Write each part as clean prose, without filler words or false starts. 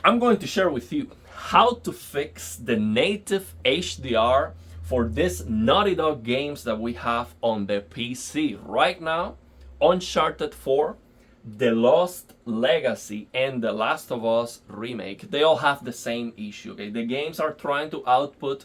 I'm going to share with you how to fix the native HDR for these Naughty Dog games that we have on the PC right now. Uncharted 4, The Lost Legacy, and The Last of Us remake. They all have the same issue. Okay? The games are trying to output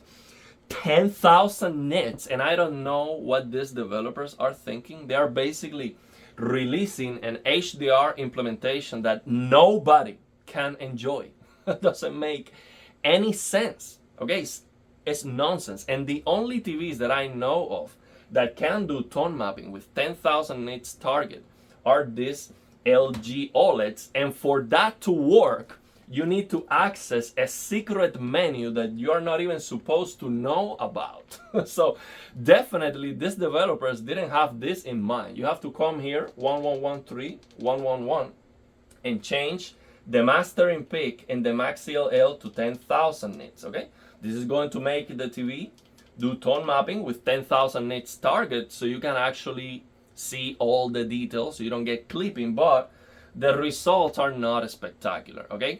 10,000 nits, and I don't know what these developers are thinking. They are basically releasing an HDR implementation that nobody can enjoy. It doesn't make any sense. Okay, it's nonsense. And the only TVs that I know of that can do tone mapping with 10,000 nits target are these LG OLEDs, and for that to work, you need to access a secret menu that you are not even supposed to know about. So definitely these developers didn't have this in mind. You have to come here 1113 111 and change the mastering peak and the max TLL to 10,000 nits. Okay, this is going to make the TV do tone mapping with 10,000 nits target, so you can actually see all the details, so you don't get clipping, but the results are not spectacular. Okay,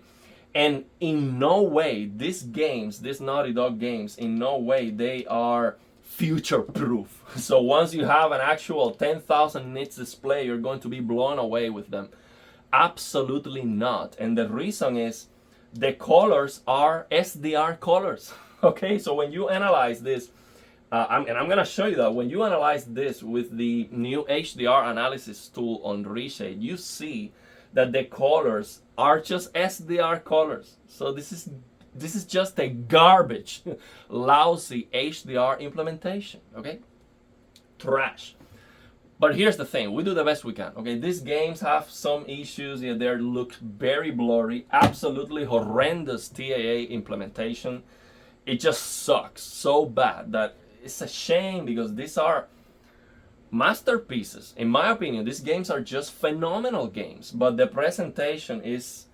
and in no way these games, these Naughty Dog games, in no way they are future proof. So once you have an actual 10,000 nits display, you're going to be blown away with them. Absolutely not. And the reason is the colors are SDR colors. Okay, so when you analyze this, I'm going to show you that when you analyze this with the new HDR analysis tool on Reshade, you see that the colors are just SDR colors. So this is just a garbage, lousy HDR implementation. Okay, trash. But here's the thing, we do the best we can. Okay, these games have some issues. Yeah, they look very blurry, absolutely horrendous TAA implementation. It just sucks so bad that it's a shame, because these are masterpieces. In my opinion, these games are just phenomenal games, but the presentation is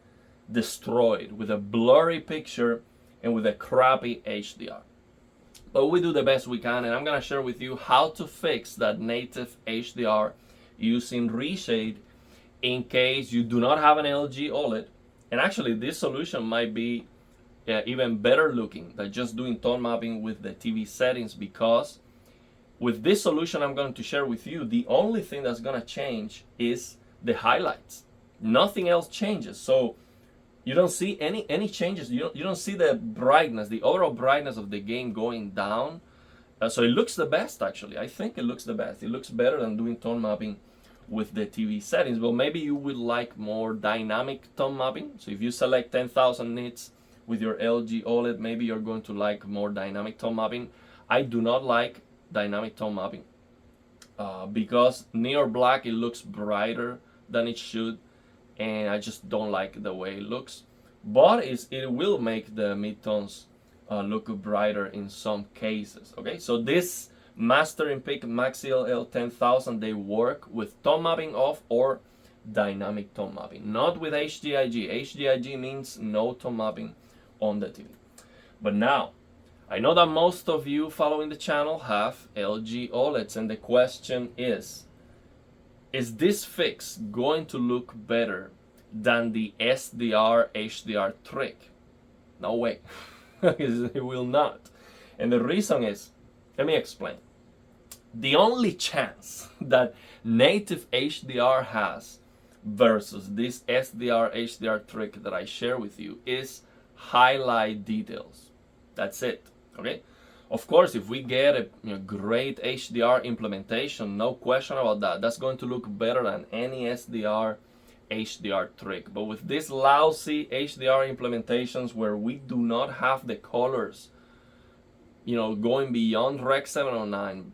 destroyed with a blurry picture and with a crappy HDR. But we do the best we can, and I'm gonna share with you how to fix that native HDR using Reshade in case you do not have an LG OLED. And actually this solution might be even better looking than just doing tone mapping with the TV settings, because with this solution I'm going to share with you, the only thing that's gonna change is the highlights. Nothing else changes. So you don't see any changes. You don't see the brightness, the overall brightness of the game going down. So it looks the best, actually. I think it looks the best. It looks better than doing tone mapping with the TV settings. Well, maybe you would like more dynamic tone mapping. So if you select 10,000 nits with your LG OLED, maybe you're going to like more dynamic tone mapping. I do not like dynamic tone mapping because near black, it looks brighter than it should, and I just don't like the way it looks. But it will make the midtones look brighter in some cases. Okay, so this mastering peak max TLL 10,000, they work with tone mapping off or dynamic tone mapping, not with HDIG. HDIG means no tone mapping on the TV. But now, I know that most of you following the channel have LG OLEDs, and the question is this fix going to look better than the SDR HDR trick? No way. It will not. And the reason is, let me explain. The only chance that native HDR has versus this SDR HDR trick that I share with you is highlight details. That's it. Okay, of course, if we get a great HDR implementation, no question about that, that's going to look better than any SDR HDR trick. But with these lousy HDR implementations where we do not have the colors, going beyond Rec 709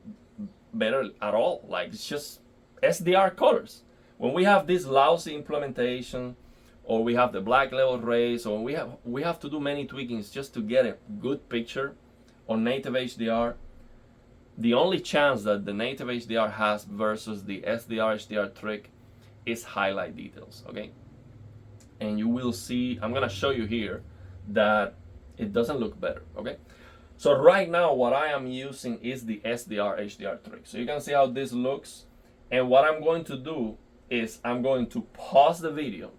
better at all, like it's just SDR colors. When we have this lousy implementation, or we have the black level rays, or we have to do many tweakings just to get a good picture on native HDR, the only chance that the native HDR has versus the SDR HDR trick is highlight details. Okay, and you will see, I'm gonna show you here that it doesn't look better. Okay, so right now what I am using is the SDR HDR trick, so you can see how this looks. And what I'm going to do is I'm going to pause the video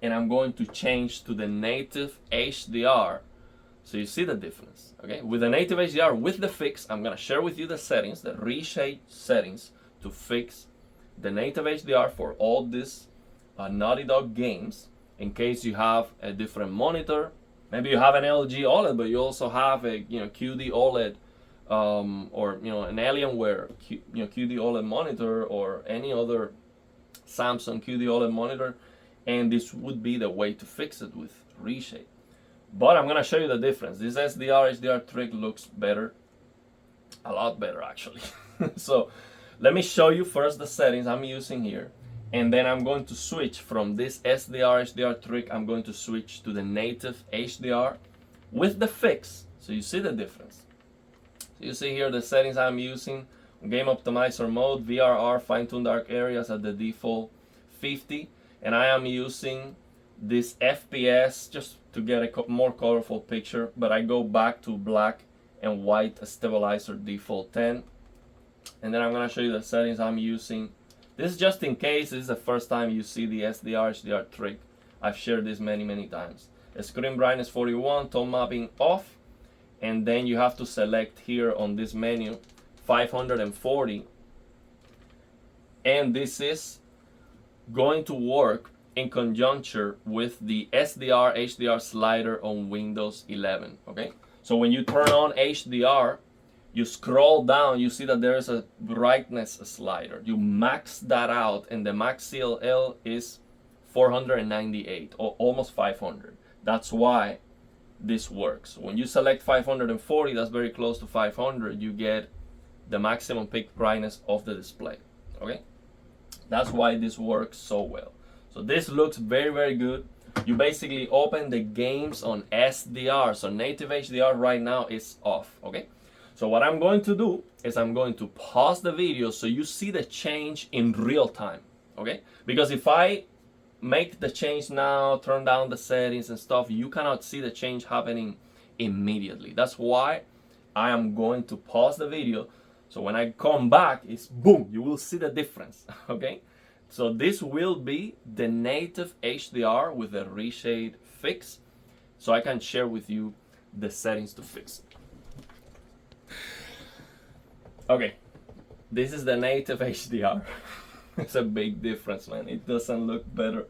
and I'm going to change to the native HDR. So you see the difference, okay? With the native HDR, with the fix, I'm gonna share with you the settings, the Reshade settings to fix the native HDR for all these Naughty Dog games. In case you have a different monitor, maybe you have an LG OLED, but you also have a QD OLED or an Alienware QD OLED monitor or any other Samsung QD OLED monitor, and this would be the way to fix it with Reshade. But I'm gonna show you the difference. This SDR HDR trick looks better, a lot better actually. So let me show you first the settings I'm using here, and then I'm going to switch from this SDR HDR trick. I'm going to switch to the native HDR with the fix, so you see the difference. So you see here the settings I'm using: game optimizer mode, VRR, fine-tune dark areas at the default 50, and I am using this FPS just to get a more colorful picture, but I go back to black and white stabilizer default 10. And then I'm gonna show you the settings I'm using. This is just in case this is the first time you see the SDR HDR trick. I've shared this many times. Screen brightness 41, tone mapping off, and then you have to select here on this menu 540, and this is going to work in conjunction with the SDR HDR slider on Windows 11. Okay, so when you turn on HDR, you scroll down, you see that there is a brightness slider. You max that out, and the max TLL is 498 or almost 500. That's why this works. When you select 540, that's very close to 500, you get the maximum peak brightness of the display. Okay, that's why this works so well. So this looks very good. You basically open the games on SDR, so native HDR right now is off. Okay, so what I'm going to do is I'm going to pause the video so you see the change in real time. Okay, because if I make the change now, turn down the settings and stuff, you cannot see the change happening immediately. That's why I am going to pause the video, so when I come back, it's boom, you will see the difference. Okay, so this will be the native HDR with the Reshade fix, so I can share with you the settings to fix it. Okay, this is the native HDR. It's a big difference, man. It doesn't look better.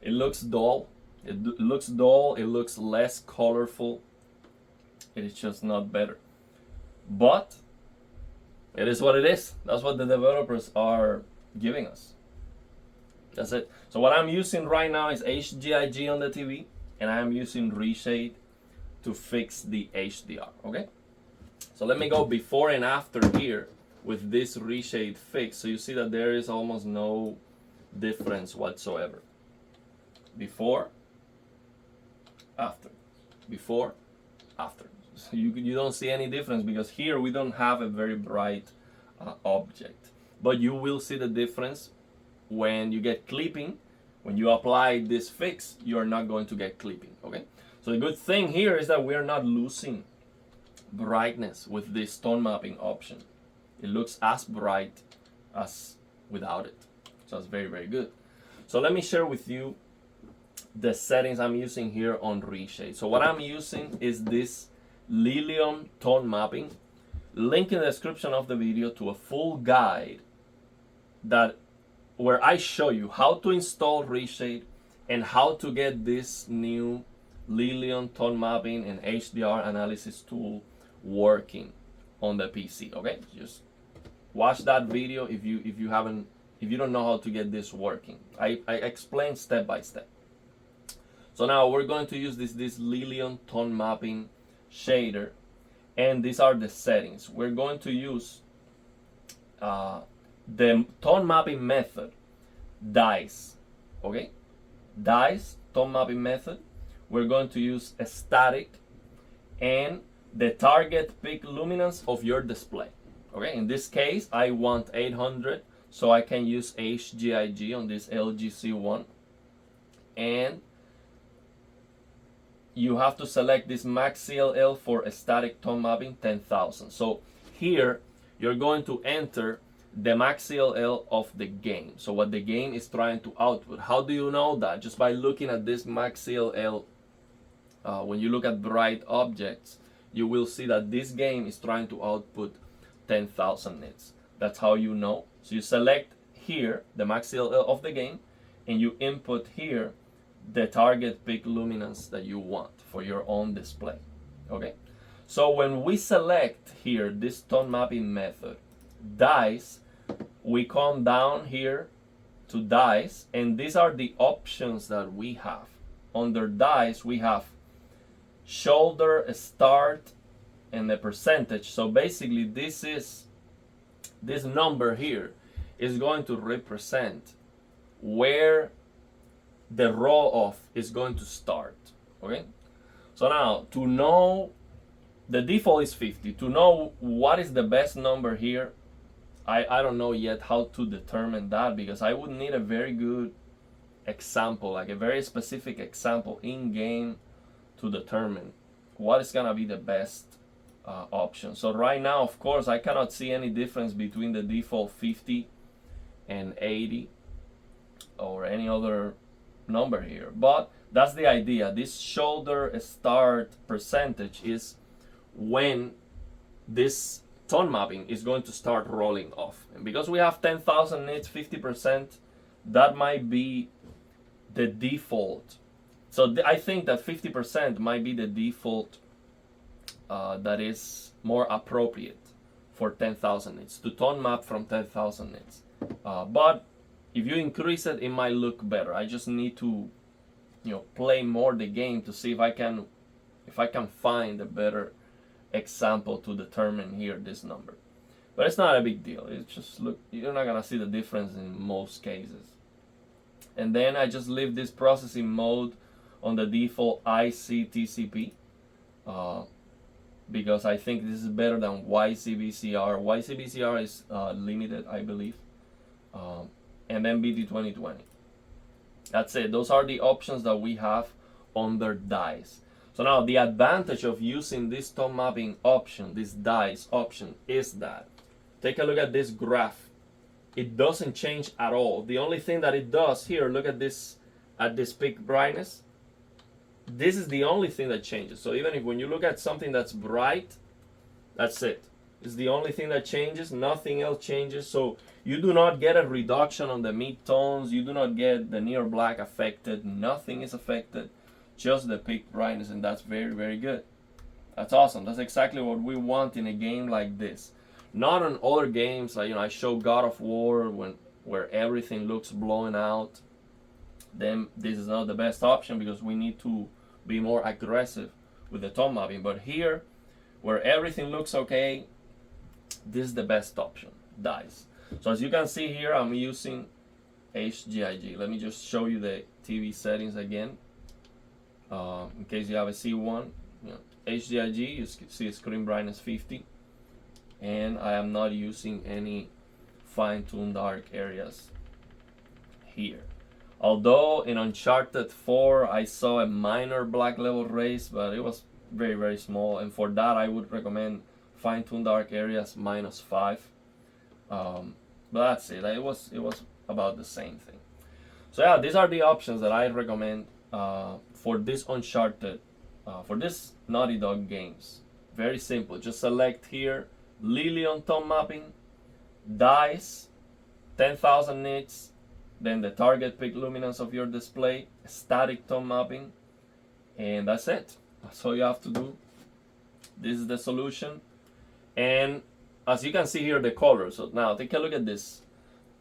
It looks dull. It looks dull. It looks less colorful. It is just not better. But it is what it is. That's what the developers are giving us. That's it. So what I'm using right now is HGIG on the TV, and I am using Reshade to fix the HDR. Okay. So let me go before and after here with this Reshade fix, so you see that there is almost no difference whatsoever. Before, after, before, after. So you don't see any difference because here we don't have a very bright object, but you will see the difference when you get clipping. When you apply this fix, you're not going to get clipping. Okay, so the good thing here is that we are not losing brightness with this tone mapping option. It looks as bright as without it. So it's very good. So let me share with you the settings I'm using here on Reshade. So what I'm using is this Lilium tone mapping. Link in the description of the video to a full guide where I show you how to install Reshade and how to get this new Lilium tone mapping and HDR analysis tool working on the PC. Okay, just watch that video if you don't know how to get this working. I explain step by step. So now we're going to use this Lilium tone mapping shader, and these are the settings. We're going to use the tone mapping method, dice. Okay, dice tone mapping method. We're going to use a static and the target peak luminance of your display. Okay, in this case I want 800, so I can use HGIG on this LGC1, and you have to select this max CLL for a static tone mapping 10,000. So here you're going to enter the max TLL of the game. So what the game is trying to output. How do you know that? Just by looking at this max TLL. When you look at bright objects, you will see that this game is trying to output 10,000 nits. That's how you know. So you select here the max TLL of the game, and you input here the target peak luminance that you want for your own display. Okay. So when we select here this tone mapping method, dice, we come down here to dice, and these are the options that we have. Under dice, we have shoulder, start, and the percentage. So basically this number here is going to represent where the roll off is going to start. Okay. So now, to know, the default is 50. To know what is the best number here, I don't know yet how to determine that, because I would need a very good example, like a very specific example in game to determine what is gonna be the best option. So right now, of course, I cannot see any difference between the default 50 and 80 or any other number here, but that's the idea. This shoulder start percentage is when this tone mapping is going to start rolling off. And because we have 10,000 nits, 50%, that might be the default. So I think that 50% might be the default that is more appropriate for 10,000 nits, to tone map from 10,000 nits. But if you increase it, it might look better. I just need to, play more the game to see if I can find a better example to determine here this number. But it's not a big deal. It's just, look, you're not gonna see the difference in most cases. And then I just leave this processing mode on the default ICTCP because I think this is better than YCBCR. YCBCR is limited, I believe. And then BT 2020. That's it. Those are the options that we have under dice. So now the advantage of using this tone mapping option, this dice option, is that, take a look at this graph. It doesn't change at all. The only thing that it does here, look at this peak brightness. This is the only thing that changes. So even if when you look at something that's bright, that's it. It's the only thing that changes. Nothing else changes. So you do not get a reduction on the mid-tones. You do not get the near black affected. Nothing is affected. Just the peak brightness, and that's very, very good. That's awesome. That's exactly what we want in a game like this. Not on other games, like, I show God of War where everything looks blown out. Then this is not the best option because we need to be more aggressive with the tone mapping. But here, where everything looks okay, this is the best option, dice. So as you can see here, I'm using HGIG. Let me just show you the TV settings again. In case you have a C1, HGIG, you see screen brightness 50. And I am not using any fine-tuned dark areas here. Although in Uncharted 4 I saw a minor black level raise, but it was very, very small. And for that I would recommend fine-tuned dark areas -5. But that's it. It was about the same thing. So yeah, these are the options that I recommend for this Uncharted, for this Naughty Dog games. Very simple. Just select here Lily on tone mapping, dice, 10,000 nits, then the target peak luminance of your display, static tone mapping, and that's it. That's all you have to do. This is the solution. And as you can see here, the colors. So now take a look at this.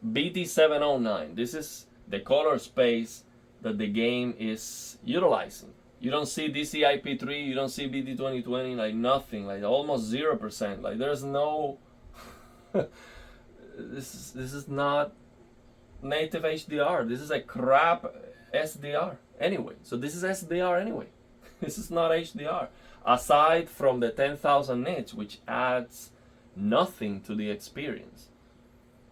BT709. This is the color space that the game is utilizing. You don't see DCI-P3, you don't see BT2020, like nothing, like almost 0%. Like there's no, this is not native HDR. This is a crap SDR anyway. So this is SDR anyway. This is not HDR. Aside from the 10,000 nits, which adds nothing to the experience.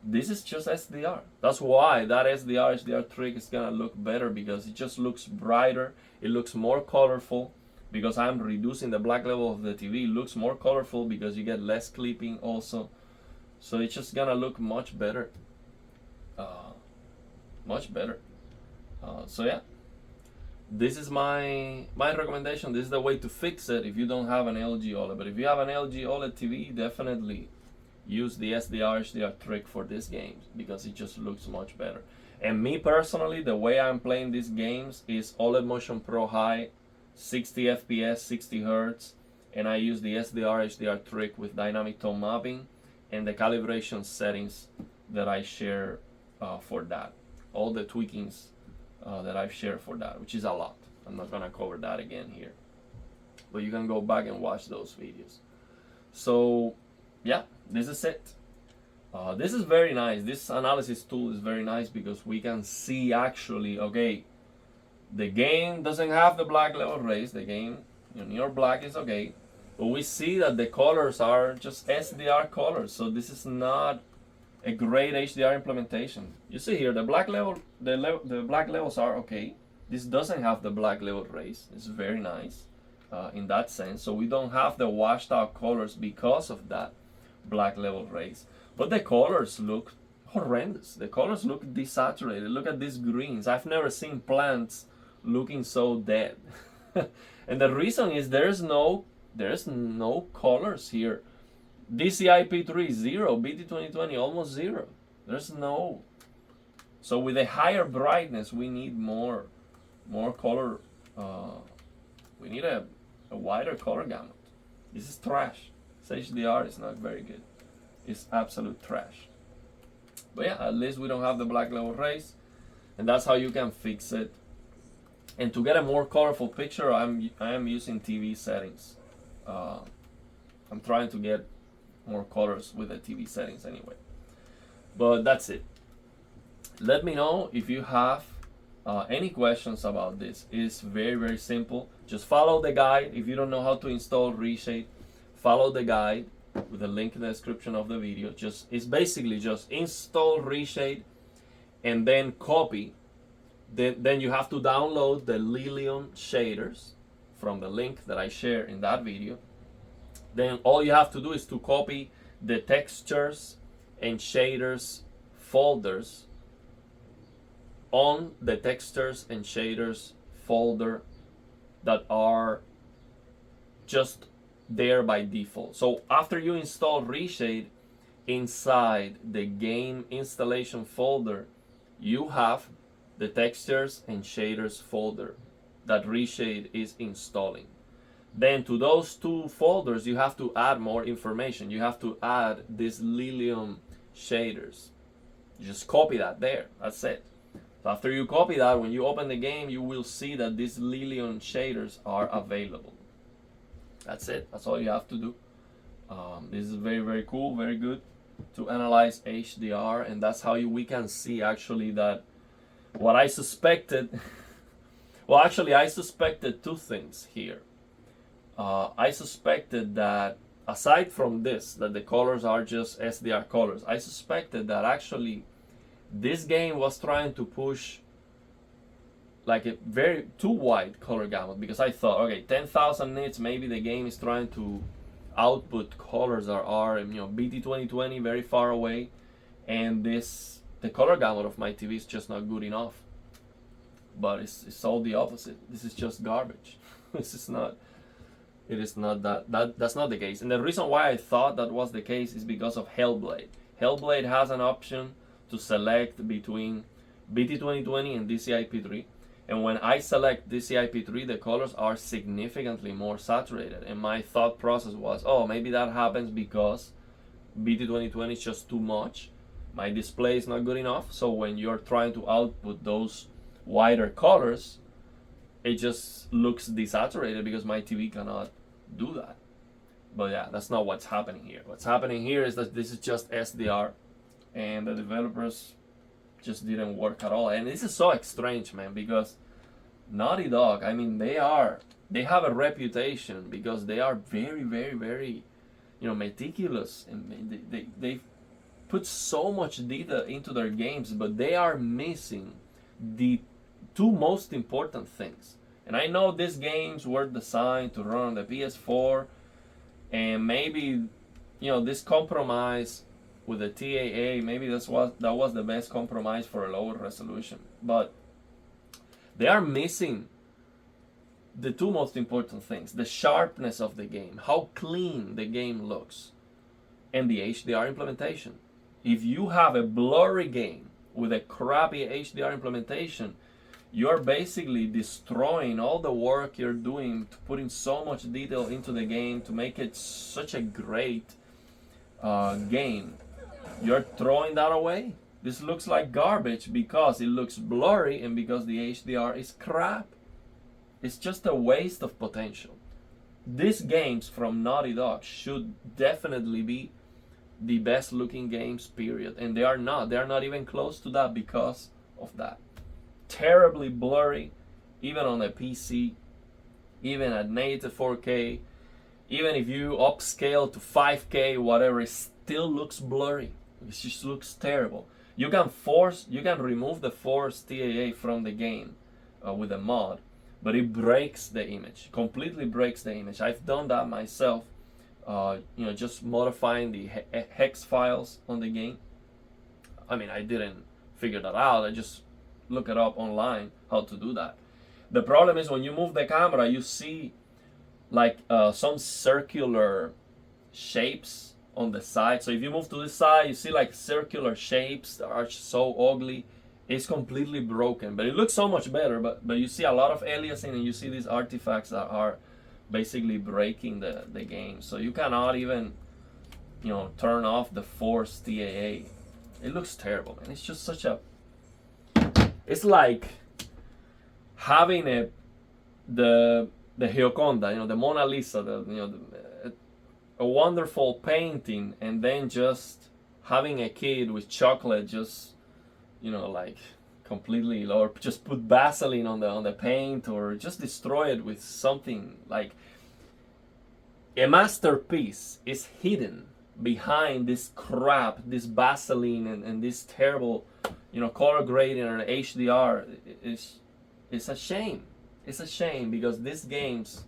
This is just SDR. That's why that HDR trick is gonna look better, because it just looks brighter. It looks more colorful because I'm reducing the black level of the TV. It looks more colorful because you get less clipping also. So it's just gonna look much better. Much better. So yeah, this is my recommendation. This is the way to fix it if you don't have an LG OLED. But if you have an LG OLED TV, definitely use the SDR HDR trick for this game because it just looks much better. And me personally, the way I'm playing these games is OLED Motion Pro High, 60 FPS, 60 Hertz, and I use the SDR HDR trick with dynamic tone mapping and the calibration settings that I share for that. All the tweakings that I've shared for that, which is a lot. I'm not gonna cover that again here, but you can go back and watch those videos. So yeah, this is it. This is very nice. This analysis tool is very nice because we can see actually, okay, the game doesn't have the black level rays. The game, near black is okay, but we see that the colors are just SDR colors. So this is not a great HDR implementation. You see here the black level, the black levels are okay. This doesn't have the black level rays. It's very nice in that sense. So we don't have the washed out colors because of that black level rays. But the colors look horrendous. The colors look desaturated. Look at these greens. I've never seen plants looking so dead. And the reason is there's no colors here. DCI-P3 0, BT2020 almost 0. There's no. So with a higher brightness, we need more color. We need a wider color gamut. This is trash. This HDR is not very good. It's absolute trash. But yeah, at least we don't have the black level rays, and that's how you can fix it. And to get a more colorful picture, I am using TV settings. I'm trying to get more colors with the TV settings anyway. But that's it. Let me know if you have any questions about this. It's very, very simple. Just follow the guide. If you don't know how to install Reshade, follow the guide with a link in the description of the video. It's basically just install Reshade and then copy. Then you have to download the Lilium shaders from the link that I share in that video. Then all you have to do is to copy the textures and shaders folders on the textures and shaders folder that are just there by default. So after you install Reshade, inside the game installation folder, you have the textures and shaders folder that Reshade is installing. Then to those two folders, you have to add more information. You have to add this Lilium shaders. You just copy that there. That's it. So after you copy that, when you open the game, you will see that these Lilium shaders are available. That's it. That's all you have to do. This is very, very cool, very good to analyze HDR, and that's how we can see actually that what I suspected. Well, actually, I suspected two things here. I suspected that aside from this, that the colors are just SDR colors, I suspected that actually this game was trying to push like a very too wide color gamut, because I thought, okay, 10,000 nits, maybe the game is trying to output colors that are BT2020 very far away, and the color gamut of my TV is just not good enough. But it's all the opposite. This is just garbage. This is not. It is not that's not the case. And the reason why I thought that was the case is because of Hellblade. Hellblade has an option to select between BT2020 and DCI-P3. And when I select DCI-P3, the colors are significantly more saturated. And my thought process was, oh, maybe that happens because BT2020 is just too much. My display is not good enough. So when you're trying to output those wider colors, it just looks desaturated because my TV cannot do that. But yeah, that's not what's happening here. What's happening here is that this is just SDR, and the developers just didn't work at all. And this is so strange, man, because Naughty Dog, I mean, they have a reputation because they are very, very, very, meticulous, and they put so much detail into their games, but they are missing the two most important things. And I know these games were designed to run on the PS4, and maybe this compromise with the TAA, maybe that was the best compromise for a lower resolution. But they are missing the two most important things: the sharpness of the game, how clean the game looks, and the HDR implementation. If you have a blurry game with a crappy HDR implementation, you're basically destroying all the work you're doing to putting so much detail into the game to make it such a great game. You're throwing that away. This looks like garbage because it looks blurry and because the HDR is crap. It's just a waste of potential. These games from Naughty Dog should definitely be the best looking games, period. And they are not. They are not even close to that because of that. Terribly blurry, even on a PC, even at native 4K, even if you upscale to 5K, whatever, it still looks blurry. It just looks terrible. You can remove the force TAA from the game with a mod, but it breaks the image, completely breaks the image. I've done that myself, just modifying the hex files on the game. I mean, I didn't figure that out. I just look it up online how to do that. The problem is when you move the camera, you see like some circular shapes on the side. So if you move to this side, you see like circular shapes that are so ugly. It's completely broken, but it looks so much better. But you see a lot of aliasing, and you see these artifacts that are basically breaking the game. So you cannot even, turn off the force TAA. It looks terrible, man. It's just such a. It's like having the Gioconda, the Mona Lisa, a wonderful painting, and then just having a kid with chocolate just like completely, or just put Vaseline on the paint, or just destroy it with something. Like a masterpiece is hidden behind this crap, this Vaseline and this terrible color grading or HDR. It's a shame. It's a shame because these games,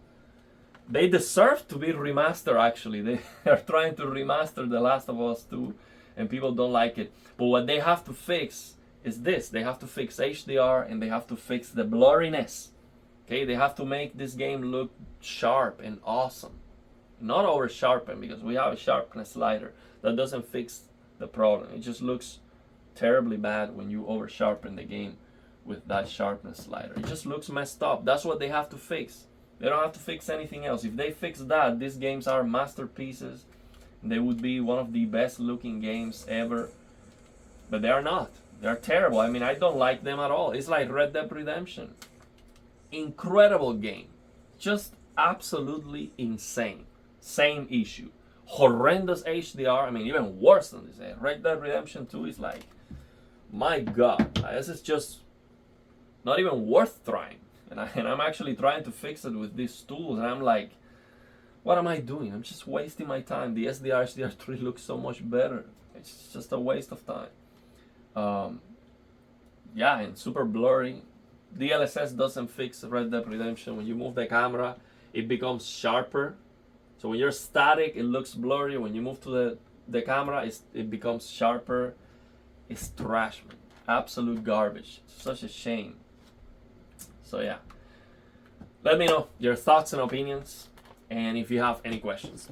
they deserve to be remastered. Actually, they are trying to remaster The Last of Us 2, and people don't like it. But what they have to fix is this: they have to fix HDR and they have to fix the blurriness. Okay, they have to make this game look sharp and awesome, not over sharpen, because we have a sharpness slider that doesn't fix the problem. It just looks terribly bad when you over sharpen the game with that sharpness slider. It just looks messed up. That's what they have to fix. They don't have to fix anything else. If they fix that, these games are masterpieces. They would be one of the best looking games ever. But they are not. They're terrible. I mean, I don't like them at all. It's like Red Dead Redemption. Incredible game. Just absolutely insane. Same issue. Horrendous HDR. I mean, even worse than this. Red Dead Redemption 2 is like, my God, this is just not even worth trying. And I'm actually trying to fix it with these tools, and I'm like, what am I doing? I'm just wasting my time. The SDR HDR3 looks so much better. It's just a waste of time. Yeah, and super blurry. DLSS doesn't fix Red Dead Redemption. When you move the camera, it becomes sharper. So when you're static, it looks blurry. When you move to the camera, it becomes sharper. It's trash, man. Absolute garbage. It's such a shame. So yeah, let me know your thoughts and opinions, and if you have any questions.